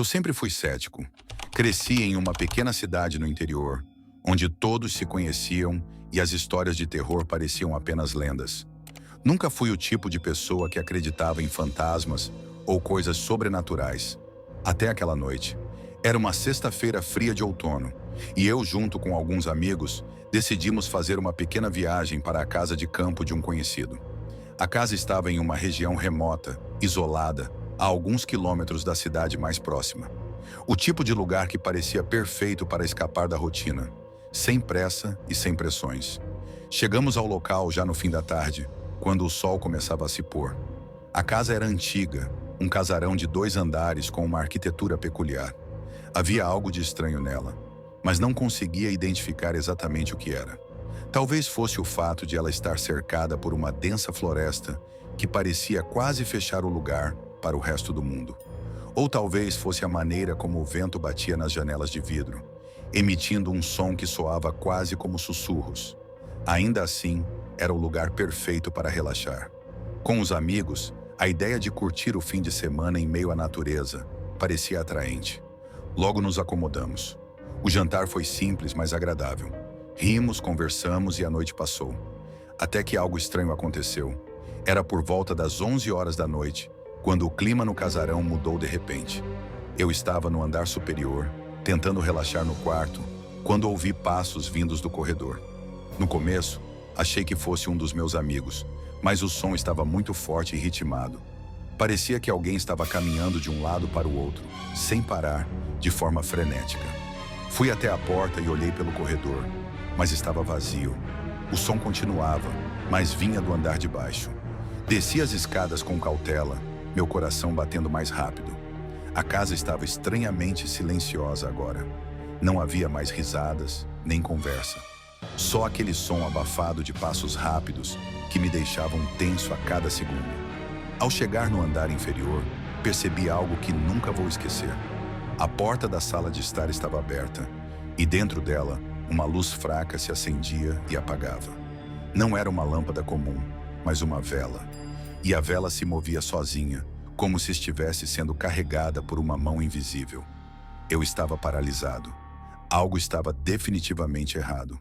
Eu sempre fui cético. Cresci em uma pequena cidade no interior, onde todos se conheciam e as histórias de terror pareciam apenas lendas. Nunca fui o tipo de pessoa que acreditava em fantasmas ou coisas sobrenaturais. Até aquela noite. Era uma sexta-feira fria de outono, e eu, junto com alguns amigos, decidimos fazer uma pequena viagem para a casa de campo de um conhecido. A casa estava em uma região remota, isolada, a alguns quilômetros da cidade mais próxima. O tipo de lugar que parecia perfeito para escapar da rotina, sem pressa e sem pressões. Chegamos ao local já no fim da tarde, quando o sol começava a se pôr. A casa era antiga, um casarão de 2 andares com uma arquitetura peculiar. Havia algo de estranho nela, mas não conseguia identificar exatamente o que era. Talvez fosse o fato de ela estar cercada por uma densa floresta que parecia quase fechar o lugar para o resto do mundo. Ou talvez fosse a maneira como o vento batia nas janelas de vidro, emitindo um som que soava quase como sussurros. Ainda assim, era o lugar perfeito para relaxar. Com os amigos, a ideia de curtir o fim de semana em meio à natureza parecia atraente. Logo nos acomodamos. O jantar foi simples, mas agradável. Rimos, conversamos e a noite passou. Até que algo estranho aconteceu. Era por volta das 11 horas da noite, quando o clima no casarão mudou de repente. Eu estava no andar superior, tentando relaxar no quarto, quando ouvi passos vindos do corredor. No começo, achei que fosse um dos meus amigos, mas o som estava muito forte e ritmado. Parecia que alguém estava caminhando de um lado para o outro, sem parar, de forma frenética. Fui até a porta e olhei pelo corredor, mas estava vazio. O som continuava, mas vinha do andar de baixo. Desci as escadas com cautela, meu coração batendo mais rápido. A casa estava estranhamente silenciosa agora. Não havia mais risadas, nem conversa. Só aquele som abafado de passos rápidos que me deixavam tenso a cada segundo. Ao chegar no andar inferior, percebi algo que nunca vou esquecer. A porta da sala de estar estava aberta, e dentro dela, uma luz fraca se acendia e apagava. Não era uma lâmpada comum, mas uma vela. E a vela se movia sozinha, como se estivesse sendo carregada por uma mão invisível. Eu estava paralisado. Algo estava definitivamente errado.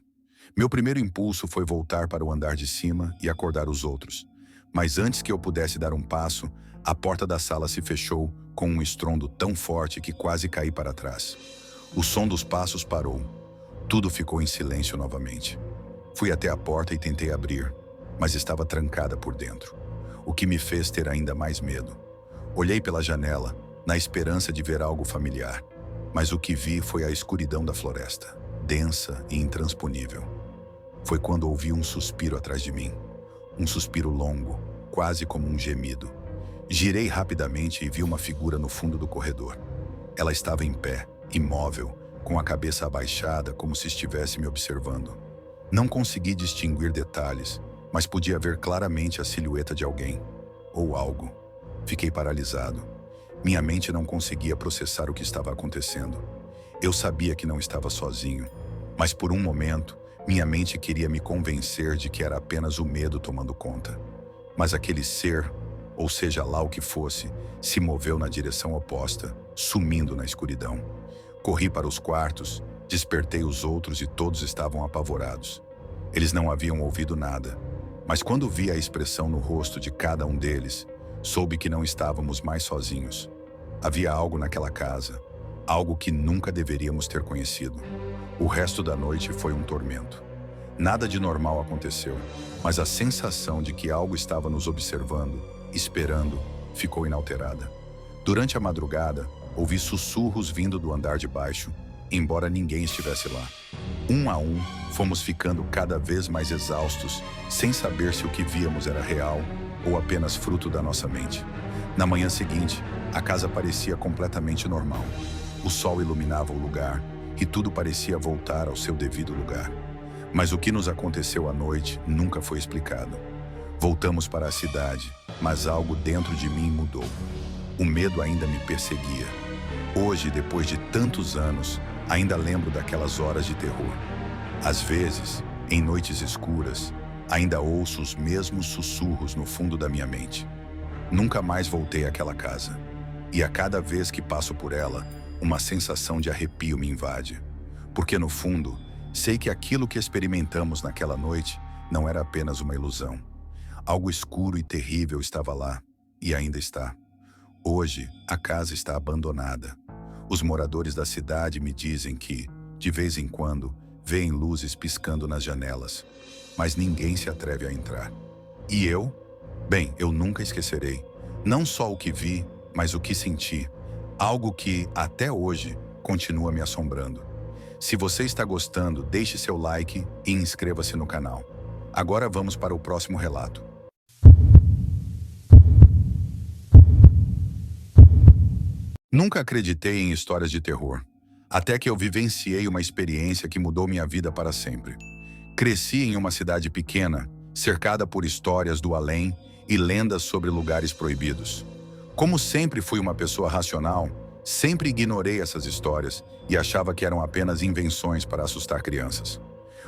Meu primeiro impulso foi voltar para o andar de cima e acordar os outros. Mas antes que eu pudesse dar um passo, a porta da sala se fechou com um estrondo tão forte que quase caí para trás. O som dos passos parou. Tudo ficou em silêncio novamente. Fui até a porta e tentei abrir, mas estava trancada por dentro, o que me fez ter ainda mais medo. Olhei pela janela, na esperança de ver algo familiar, mas o que vi foi a escuridão da floresta, densa e intransponível. Foi quando ouvi um suspiro atrás de mim. Um suspiro longo, quase como um gemido. Girei rapidamente e vi uma figura no fundo do corredor. Ela estava em pé, imóvel, com a cabeça abaixada como se estivesse me observando. Não consegui distinguir detalhes, mas podia ver claramente a silhueta de alguém, ou algo. Fiquei paralisado. Minha mente não conseguia processar o que estava acontecendo. Eu sabia que não estava sozinho, mas por um momento, minha mente queria me convencer de que era apenas o medo tomando conta. Mas aquele ser, ou seja lá o que fosse, se moveu na direção oposta, sumindo na escuridão. Corri para os quartos, despertei os outros e todos estavam apavorados. Eles não haviam ouvido nada, mas quando vi a expressão no rosto de cada um deles, soube que não estávamos mais sozinhos. Havia algo naquela casa, algo que nunca deveríamos ter conhecido. O resto da noite foi um tormento. Nada de normal aconteceu, mas a sensação de que algo estava nos observando, esperando, ficou inalterada. Durante a madrugada, ouvi sussurros vindo do andar de baixo, embora ninguém estivesse lá. Um a um, fomos ficando cada vez mais exaustos, sem saber se o que víamos era real ou apenas fruto da nossa mente. Na manhã seguinte, a casa parecia completamente normal. O sol iluminava o lugar e tudo parecia voltar ao seu devido lugar. Mas o que nos aconteceu à noite nunca foi explicado. Voltamos para a cidade, mas algo dentro de mim mudou. O medo ainda me perseguia. Hoje, depois de tantos anos, ainda lembro daquelas horas de terror. Às vezes, em noites escuras, ainda ouço os mesmos sussurros no fundo da minha mente. Nunca mais voltei àquela casa. E a cada vez que passo por ela, uma sensação de arrepio me invade. Porque no fundo, sei que aquilo que experimentamos naquela noite não era apenas uma ilusão. Algo escuro e terrível estava lá, e ainda está. Hoje, a casa está abandonada. Os moradores da cidade me dizem que, de vez em quando, veem luzes piscando nas janelas, mas ninguém se atreve a entrar. E eu? Bem, eu nunca esquecerei. Não só o que vi, mas o que senti. Algo que, até hoje, continua me assombrando. Se você está gostando, deixe seu like e inscreva-se no canal. Agora vamos para o próximo relato. Nunca acreditei em histórias de terror, até que eu vivenciei uma experiência que mudou minha vida para sempre. Cresci em uma cidade pequena, cercada por histórias do além e lendas sobre lugares proibidos. Como sempre fui uma pessoa racional, sempre ignorei essas histórias e achava que eram apenas invenções para assustar crianças.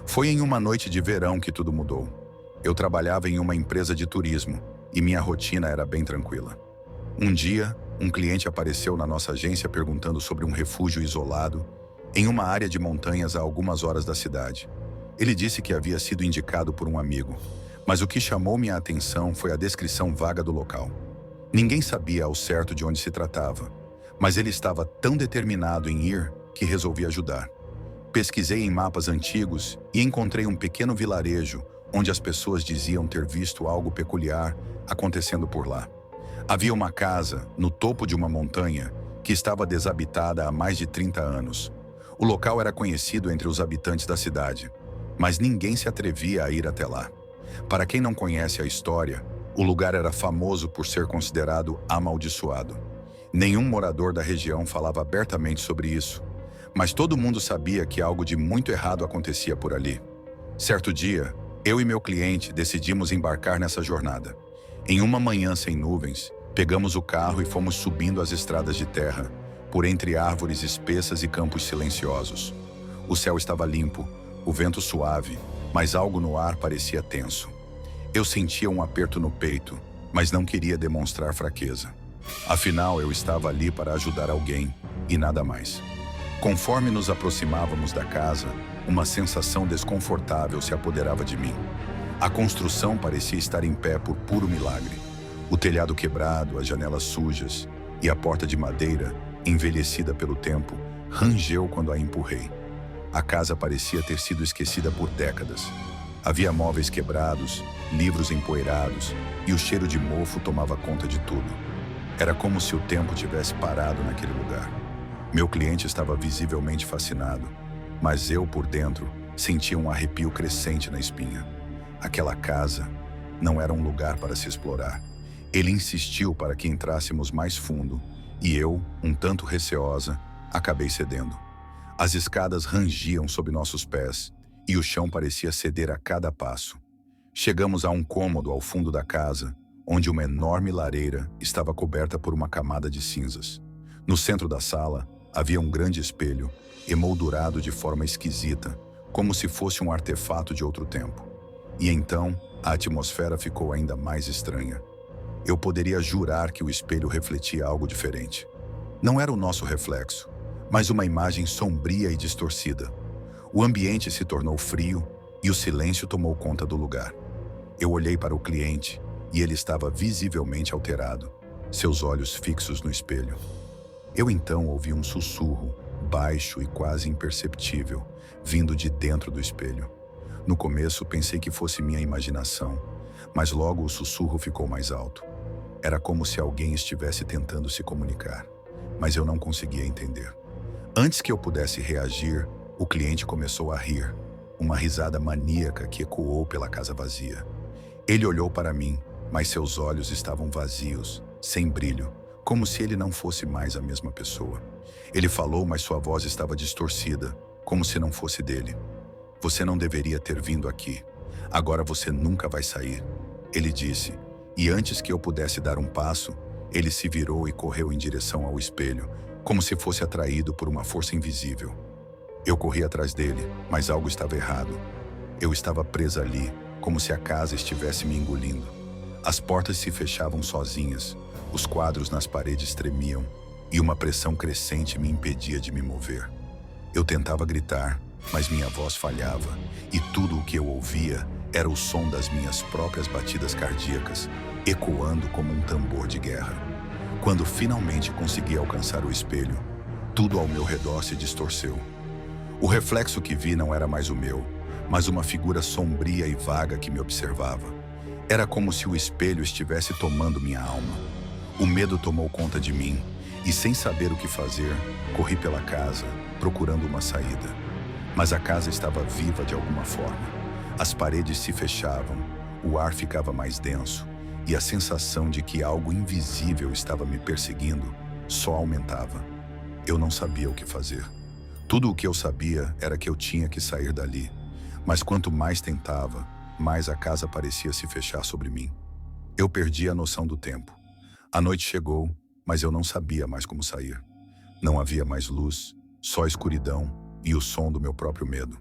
Foi em uma noite de verão que tudo mudou. Eu trabalhava em uma empresa de turismo e minha rotina era bem tranquila. Um dia, um cliente apareceu na nossa agência perguntando sobre um refúgio isolado em uma área de montanhas a algumas horas da cidade. Ele disse que havia sido indicado por um amigo, mas o que chamou minha atenção foi a descrição vaga do local. Ninguém sabia ao certo de onde se tratava, mas ele estava tão determinado em ir que resolvi ajudar. Pesquisei em mapas antigos e encontrei um pequeno vilarejo onde as pessoas diziam ter visto algo peculiar acontecendo por lá. Havia uma casa, no topo de uma montanha, que estava desabitada há mais de 30 anos. O local era conhecido entre os habitantes da cidade, mas ninguém se atrevia a ir até lá. Para quem não conhece a história, o lugar era famoso por ser considerado amaldiçoado. Nenhum morador da região falava abertamente sobre isso, mas todo mundo sabia que algo de muito errado acontecia por ali. Certo dia, eu e meu cliente decidimos embarcar nessa jornada. Em uma manhã sem nuvens, pegamos o carro e fomos subindo as estradas de terra, por entre árvores espessas e campos silenciosos. O céu estava limpo, o vento suave, mas algo no ar parecia tenso. Eu sentia um aperto no peito, mas não queria demonstrar fraqueza. Afinal, eu estava ali para ajudar alguém, e nada mais. Conforme nos aproximávamos da casa, uma sensação desconfortável se apoderava de mim. A construção parecia estar em pé por puro milagre. O telhado quebrado, as janelas sujas e a porta de madeira, envelhecida pelo tempo, rangeu quando a empurrei. A casa parecia ter sido esquecida por décadas. Havia móveis quebrados, livros empoeirados e o cheiro de mofo tomava conta de tudo. Era como se o tempo tivesse parado naquele lugar. Meu cliente estava visivelmente fascinado, mas eu, por dentro, sentia um arrepio crescente na espinha. Aquela casa não era um lugar para se explorar. Ele insistiu para que entrássemos mais fundo e eu, um tanto receosa, acabei cedendo. As escadas rangiam sob nossos pés e o chão parecia ceder a cada passo. Chegamos a um cômodo ao fundo da casa, onde uma enorme lareira estava coberta por uma camada de cinzas. No centro da sala, havia um grande espelho, emoldurado de forma esquisita, como se fosse um artefato de outro tempo. E então, a atmosfera ficou ainda mais estranha. Eu poderia jurar que o espelho refletia algo diferente. Não era o nosso reflexo, mas uma imagem sombria e distorcida. O ambiente se tornou frio e o silêncio tomou conta do lugar. Eu olhei para o cliente e ele estava visivelmente alterado, seus olhos fixos no espelho. Eu então ouvi um sussurro, baixo e quase imperceptível, vindo de dentro do espelho. No começo pensei que fosse minha imaginação, mas logo o sussurro ficou mais alto. Era como se alguém estivesse tentando se comunicar, mas eu não conseguia entender. Antes que eu pudesse reagir, o cliente começou a rir, uma risada maníaca que ecoou pela casa vazia. Ele olhou para mim, mas seus olhos estavam vazios, sem brilho, como se ele não fosse mais a mesma pessoa. Ele falou, mas sua voz estava distorcida, como se não fosse dele. Você não deveria ter vindo aqui. Agora você nunca vai sair, ele disse. E antes que eu pudesse dar um passo, ele se virou e correu em direção ao espelho, como se fosse atraído por uma força invisível. Eu corri atrás dele, mas algo estava errado. Eu estava presa ali, como se a casa estivesse me engolindo. As portas se fechavam sozinhas, Os quadros nas paredes tremiam e uma pressão crescente me impedia de me mover. Eu tentava gritar, mas minha voz falhava e tudo o que eu ouvia era o som das minhas próprias batidas cardíacas, ecoando como um tambor de guerra. Quando finalmente consegui alcançar o espelho, tudo ao meu redor se distorceu. O reflexo que vi não era mais o meu, mas uma figura sombria e vaga que me observava. Era como se o espelho estivesse tomando minha alma. O medo tomou conta de mim e, sem saber o que fazer, corri pela casa, procurando uma saída. Mas a casa estava viva de alguma forma. As paredes se fechavam, o ar ficava mais denso e a sensação de que algo invisível estava me perseguindo só aumentava. Eu não sabia o que fazer. Tudo o que eu sabia era que eu tinha que sair dali. Mas quanto mais tentava, mais a casa parecia se fechar sobre mim. Eu perdi a noção do tempo. A noite chegou, mas eu não sabia mais como sair. Não havia mais luz, só escuridão e o som do meu próprio medo.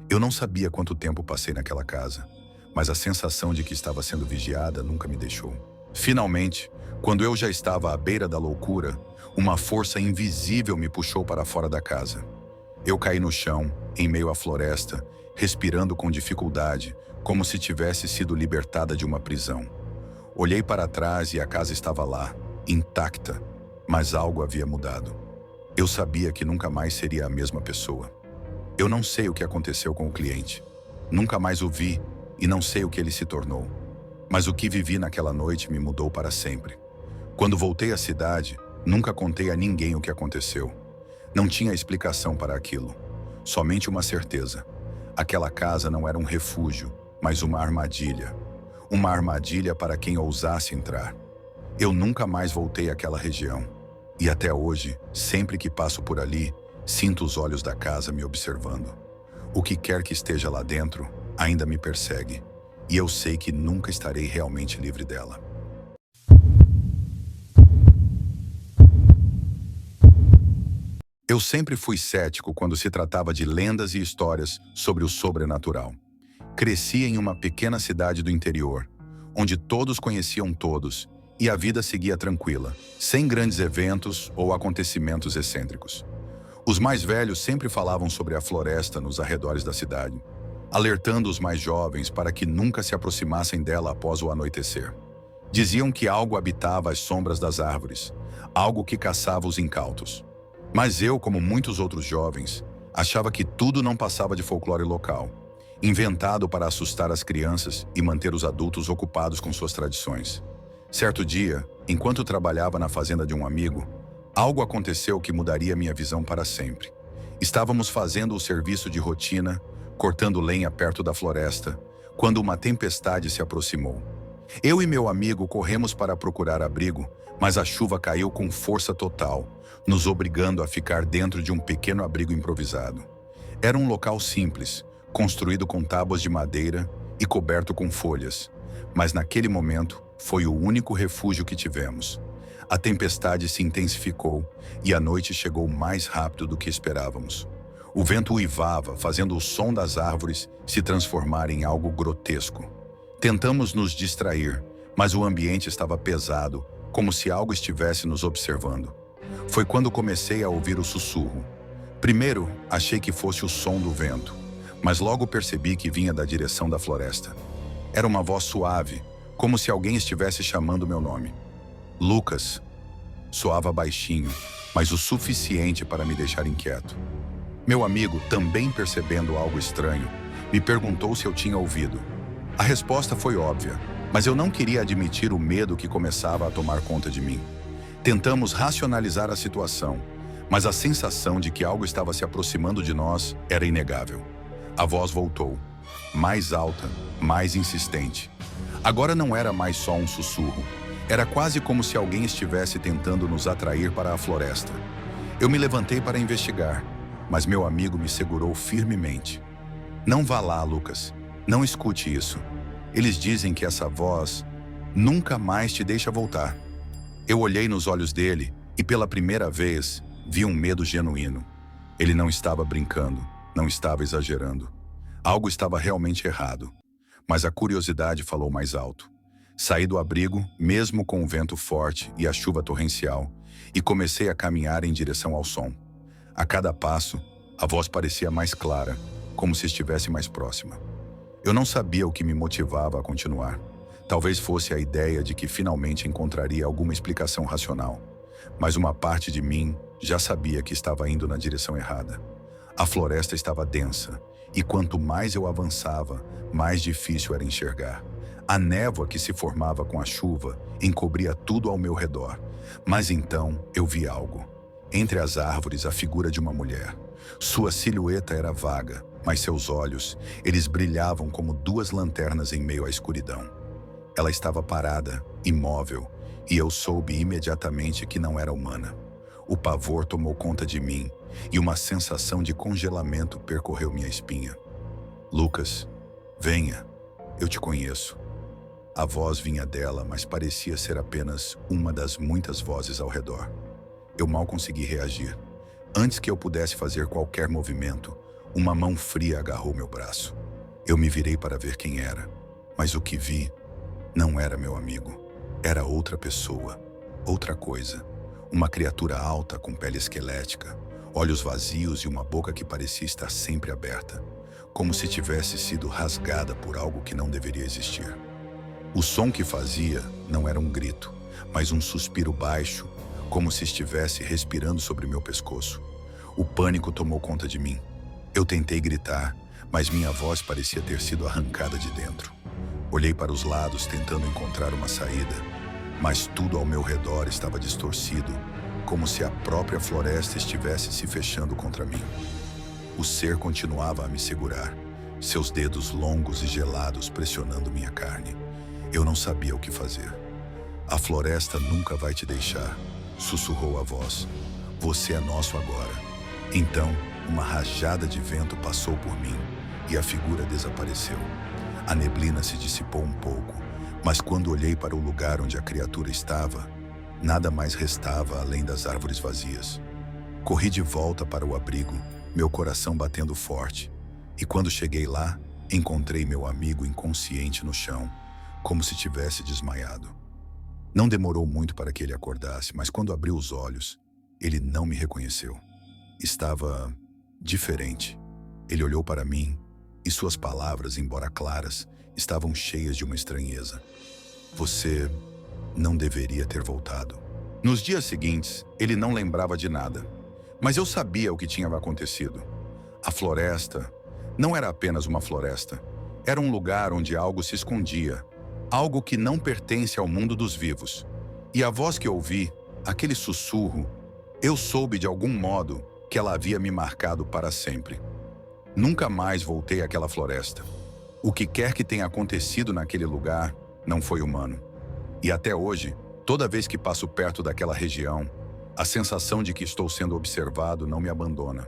Eu não sabia quanto tempo passei naquela casa, mas a sensação de que estava sendo vigiada nunca me deixou. Finalmente, quando eu já estava à beira da loucura, uma força invisível me puxou para fora da casa. Eu caí no chão, em meio à floresta, respirando com dificuldade, como se tivesse sido libertada de uma prisão. Olhei para trás e a casa estava lá, intacta, mas algo havia mudado. Eu sabia que nunca mais seria a mesma pessoa. Eu não sei o que aconteceu com o cliente. Nunca mais o vi e não sei o que ele se tornou. Mas o que vivi naquela noite me mudou para sempre. Quando voltei à cidade, nunca contei a ninguém o que aconteceu. Não tinha explicação para aquilo. Somente uma certeza. Aquela casa não era um refúgio, mas uma armadilha. Uma armadilha para quem ousasse entrar. Eu nunca mais voltei àquela região. E até hoje, sempre que passo por ali, sinto os olhos da casa me observando. O que quer que esteja lá dentro ainda me persegue. E eu sei que nunca estarei realmente livre dela. Eu sempre fui cético quando se tratava de lendas e histórias sobre o sobrenatural. Cresci em uma pequena cidade do interior, onde todos conheciam todos e a vida seguia tranquila, sem grandes eventos ou acontecimentos excêntricos. Os mais velhos sempre falavam sobre a floresta nos arredores da cidade, alertando os mais jovens para que nunca se aproximassem dela após o anoitecer. Diziam que algo habitava as sombras das árvores, algo que caçava os incautos. Mas eu, como muitos outros jovens, achava que tudo não passava de folclore local, inventado para assustar as crianças e manter os adultos ocupados com suas tradições. Certo dia, enquanto trabalhava na fazenda de um amigo, algo aconteceu que mudaria minha visão para sempre. Estávamos fazendo o serviço de rotina, cortando lenha perto da floresta, quando uma tempestade se aproximou. Eu e meu amigo corremos para procurar abrigo, mas a chuva caiu com força total, nos obrigando a ficar dentro de um pequeno abrigo improvisado. Era um local simples, construído com tábuas de madeira e coberto com folhas, mas naquele momento foi o único refúgio que tivemos. A tempestade se intensificou e a noite chegou mais rápido do que esperávamos. O vento uivava, fazendo o som das árvores se transformar em algo grotesco. Tentamos nos distrair, mas o ambiente estava pesado, como se algo estivesse nos observando. Foi quando comecei a ouvir o sussurro. Primeiro, achei que fosse o som do vento, mas logo percebi que vinha da direção da floresta. Era uma voz suave, como se alguém estivesse chamando meu nome. Lucas. Soava baixinho, mas o suficiente para me deixar inquieto. Meu amigo, também percebendo algo estranho, me perguntou se eu tinha ouvido. A resposta foi óbvia, mas eu não queria admitir o medo que começava a tomar conta de mim. Tentamos racionalizar a situação, mas a sensação de que algo estava se aproximando de nós era inegável. A voz voltou, mais alta, mais insistente. Agora não era mais só um sussurro. Era quase como se alguém estivesse tentando nos atrair para a floresta. Eu me levantei para investigar, mas meu amigo me segurou firmemente. Não vá lá, Lucas. Não escute isso. Eles dizem que essa voz nunca mais te deixa voltar. Eu olhei nos olhos dele e pela primeira vez vi um medo genuíno. Ele não estava brincando, não estava exagerando. Algo estava realmente errado. Mas a curiosidade falou mais alto. Saí do abrigo, mesmo com o vento forte e a chuva torrencial, e comecei a caminhar em direção ao som. A cada passo, a voz parecia mais clara, como se estivesse mais próxima. Eu não sabia o que me motivava a continuar. Talvez fosse a ideia de que finalmente encontraria alguma explicação racional. Mas uma parte de mim já sabia que estava indo na direção errada. A floresta estava densa, e quanto mais eu avançava, mais difícil era enxergar. A névoa que se formava com a chuva encobria tudo ao meu redor. Mas então eu vi algo. Entre as árvores, a figura de uma mulher. Sua silhueta era vaga, mas seus olhos, eles brilhavam como duas lanternas em meio à escuridão. Ela estava parada, imóvel, e eu soube imediatamente que não era humana. O pavor tomou conta de mim, e uma sensação de congelamento percorreu minha espinha. Lucas, venha, eu te conheço. A voz vinha dela, mas parecia ser apenas uma das muitas vozes ao redor. Eu mal consegui reagir. Antes que eu pudesse fazer qualquer movimento, uma mão fria agarrou meu braço. Eu me virei para ver quem era, mas o que vi não era meu amigo. Era outra pessoa, outra coisa. Uma criatura alta com pele esquelética, olhos vazios e uma boca que parecia estar sempre aberta, como se tivesse sido rasgada por algo que não deveria existir. O som que fazia não era um grito, mas um suspiro baixo, como se estivesse respirando sobre meu pescoço. O pânico tomou conta de mim. Eu tentei gritar, mas minha voz parecia ter sido arrancada de dentro. Olhei para os lados tentando encontrar uma saída, mas tudo ao meu redor estava distorcido, como se a própria floresta estivesse se fechando contra mim. O ser continuava a me segurar, seus dedos longos e gelados pressionando minha carne. Eu não sabia o que fazer. A floresta nunca vai te deixar, sussurrou a voz. Você é nosso agora. Então, uma rajada de vento passou por mim e a figura desapareceu. A neblina se dissipou um pouco, mas quando olhei para o lugar onde a criatura estava, nada mais restava além das árvores vazias. Corri de volta para o abrigo, meu coração batendo forte, e quando cheguei lá, encontrei meu amigo inconsciente no chão, como se tivesse desmaiado. Não demorou muito para que ele acordasse, mas quando abriu os olhos, ele não me reconheceu. Estava diferente. Ele olhou para mim e suas palavras, embora claras, estavam cheias de uma estranheza. Você não deveria ter voltado. Nos dias seguintes, ele não lembrava de nada, mas eu sabia o que tinha acontecido. A floresta não era apenas uma floresta, era um lugar onde algo se escondia, algo que não pertence ao mundo dos vivos. E a voz que ouvi, aquele sussurro, eu soube de algum modo que ela havia me marcado para sempre. Nunca mais voltei àquela floresta. O que quer que tenha acontecido naquele lugar não foi humano. E até hoje, toda vez que passo perto daquela região, a sensação de que estou sendo observado não me abandona.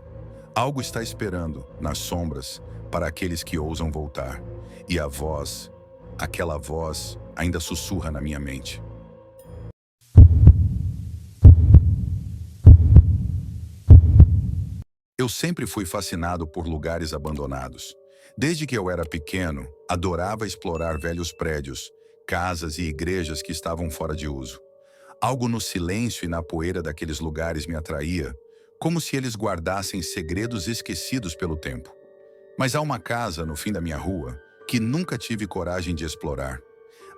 Algo está esperando, nas sombras, para aqueles que ousam voltar. E a voz, aquela voz, ainda sussurra na minha mente. Eu sempre fui fascinado por lugares abandonados. Desde que eu era pequeno, adorava explorar velhos prédios, casas e igrejas que estavam fora de uso. Algo no silêncio e na poeira daqueles lugares me atraía, como se eles guardassem segredos esquecidos pelo tempo. Mas há uma casa no fim da minha rua que nunca tive coragem de explorar,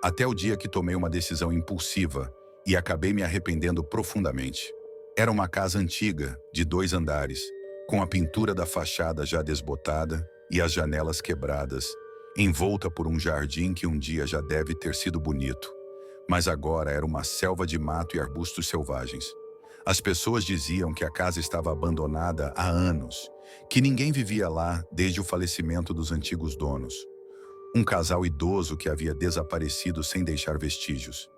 até o dia que tomei uma decisão impulsiva e acabei me arrependendo profundamente. Era uma casa antiga, de 2 andares, com a pintura da fachada já desbotada e as janelas quebradas, envolta por um jardim que um dia já deve ter sido bonito, mas agora era uma selva de mato e arbustos selvagens. As pessoas diziam que a casa estava abandonada há anos, que ninguém vivia lá desde o falecimento dos antigos donos. Um casal idoso que havia desaparecido sem deixar vestígios.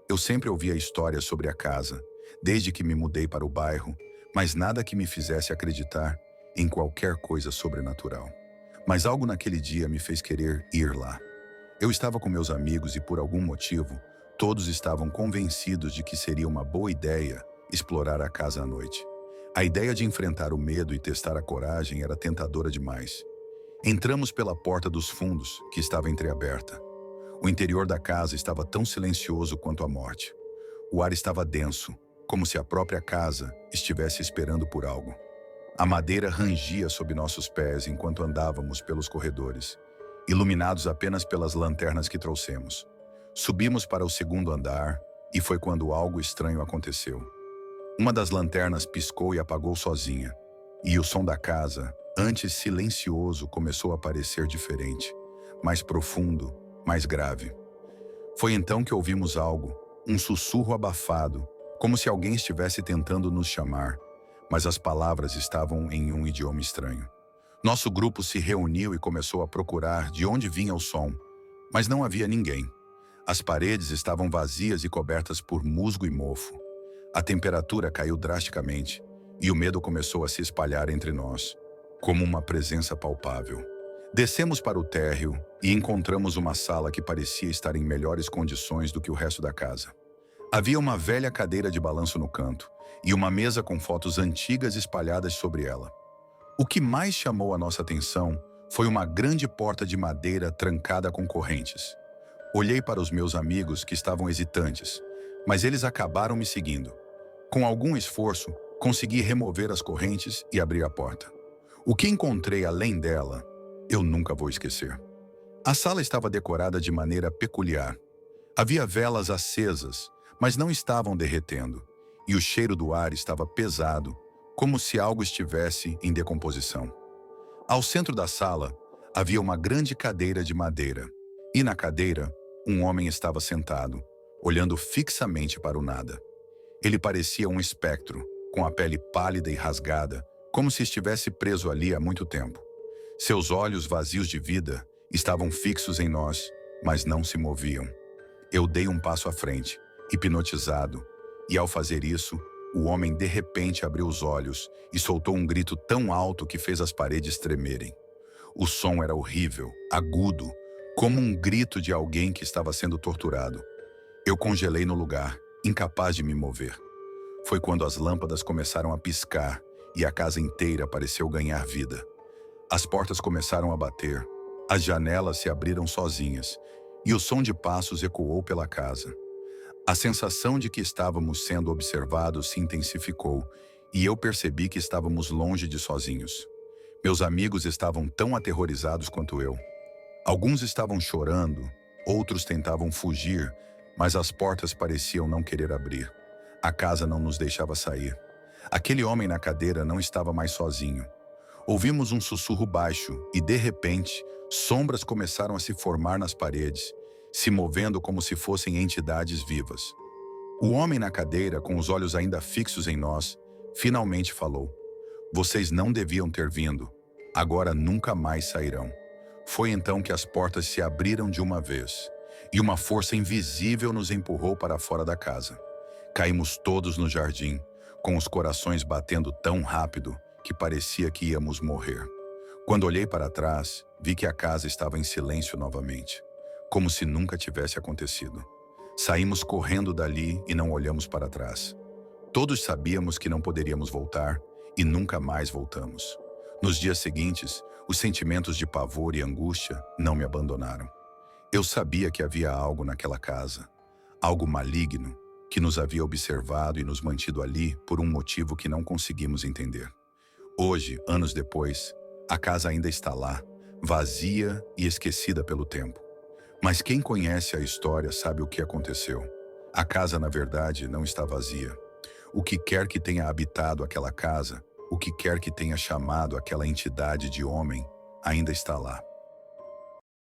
Eu sempre ouvia histórias sobre a casa, desde que me mudei para o bairro, mas nada que me fizesse acreditar em qualquer coisa sobrenatural. Mas algo naquele dia me fez querer ir lá. Eu estava com meus amigos e, por algum motivo, todos estavam convencidos de que seria uma boa ideia explorar a casa à noite. A ideia de enfrentar o medo e testar a coragem era tentadora demais. Entramos pela porta dos fundos, que estava entreaberta. O interior da casa estava tão silencioso quanto a morte. O ar estava denso, como se a própria casa estivesse esperando por algo. A madeira rangia sob nossos pés enquanto andávamos pelos corredores, iluminados apenas pelas lanternas que trouxemos. Subimos para o segundo andar e foi quando algo estranho aconteceu. Uma das lanternas piscou e apagou sozinha, e o som da casa, antes silencioso, começou a parecer diferente, mais profundo, mais grave. Foi então que ouvimos algo, um sussurro abafado, como se alguém estivesse tentando nos chamar, mas as palavras estavam em um idioma estranho. Nosso grupo se reuniu e começou a procurar de onde vinha o som, mas não havia ninguém. As paredes estavam vazias e cobertas por musgo e mofo. A temperatura caiu drasticamente e o medo começou a se espalhar entre nós, como uma presença palpável. Descemos para o térreo e encontramos uma sala que parecia estar em melhores condições do que o resto da casa. Havia uma velha cadeira de balanço no canto e uma mesa com fotos antigas espalhadas sobre ela. O que mais chamou a nossa atenção foi uma grande porta de madeira trancada com correntes. Olhei para os meus amigos que estavam hesitantes, mas eles acabaram me seguindo. Com algum esforço, consegui remover as correntes e abrir a porta. O que encontrei além dela, eu nunca vou esquecer. A sala estava decorada de maneira peculiar. Havia velas acesas, mas não estavam derretendo, e o cheiro do ar estava pesado, como se algo estivesse em decomposição. Ao centro da sala, havia uma grande cadeira de madeira, e na cadeira, um homem estava sentado, olhando fixamente para o nada. Ele parecia um espectro, com a pele pálida e rasgada, como se estivesse preso ali há muito tempo. Seus olhos vazios de vida estavam fixos em nós, mas não se moviam. Eu dei um passo à frente, hipnotizado, e ao fazer isso, o homem de repente abriu os olhos e soltou um grito tão alto que fez as paredes tremerem. O som era horrível, agudo, como um grito de alguém que estava sendo torturado. Eu congelei no lugar, incapaz de me mover. Foi quando as lâmpadas começaram a piscar e a casa inteira pareceu ganhar vida. As portas começaram a bater, as janelas se abriram sozinhas e o som de passos ecoou pela casa. A sensação de que estávamos sendo observados se intensificou e eu percebi que estávamos longe de sozinhos. Meus amigos estavam tão aterrorizados quanto eu. Alguns estavam chorando, outros tentavam fugir, mas as portas pareciam não querer abrir. A casa não nos deixava sair. Aquele homem na cadeira não estava mais sozinho. Ouvimos um sussurro baixo e, de repente, sombras começaram a se formar nas paredes, se movendo como se fossem entidades vivas. O homem na cadeira, com os olhos ainda fixos em nós, finalmente falou: "Vocês não deviam ter vindo. Agora nunca mais sairão." Foi então que as portas se abriram de uma vez, e uma força invisível nos empurrou para fora da casa. Caímos todos no jardim, com os corações batendo tão rápido que parecia que íamos morrer. Quando olhei para trás, vi que a casa estava em silêncio novamente, como se nunca tivesse acontecido. Saímos correndo dali e não olhamos para trás. Todos sabíamos que não poderíamos voltar e nunca mais voltamos. Nos dias seguintes, os sentimentos de pavor e angústia não me abandonaram. Eu sabia que havia algo naquela casa, algo maligno, que nos havia observado e nos mantido ali por um motivo que não conseguimos entender. Hoje, anos depois, a casa ainda está lá, vazia e esquecida pelo tempo. Mas quem conhece a história sabe o que aconteceu. A casa, na verdade, não está vazia. O que quer que tenha habitado aquela casa, o que quer que tenha chamado aquela entidade de homem, ainda está lá.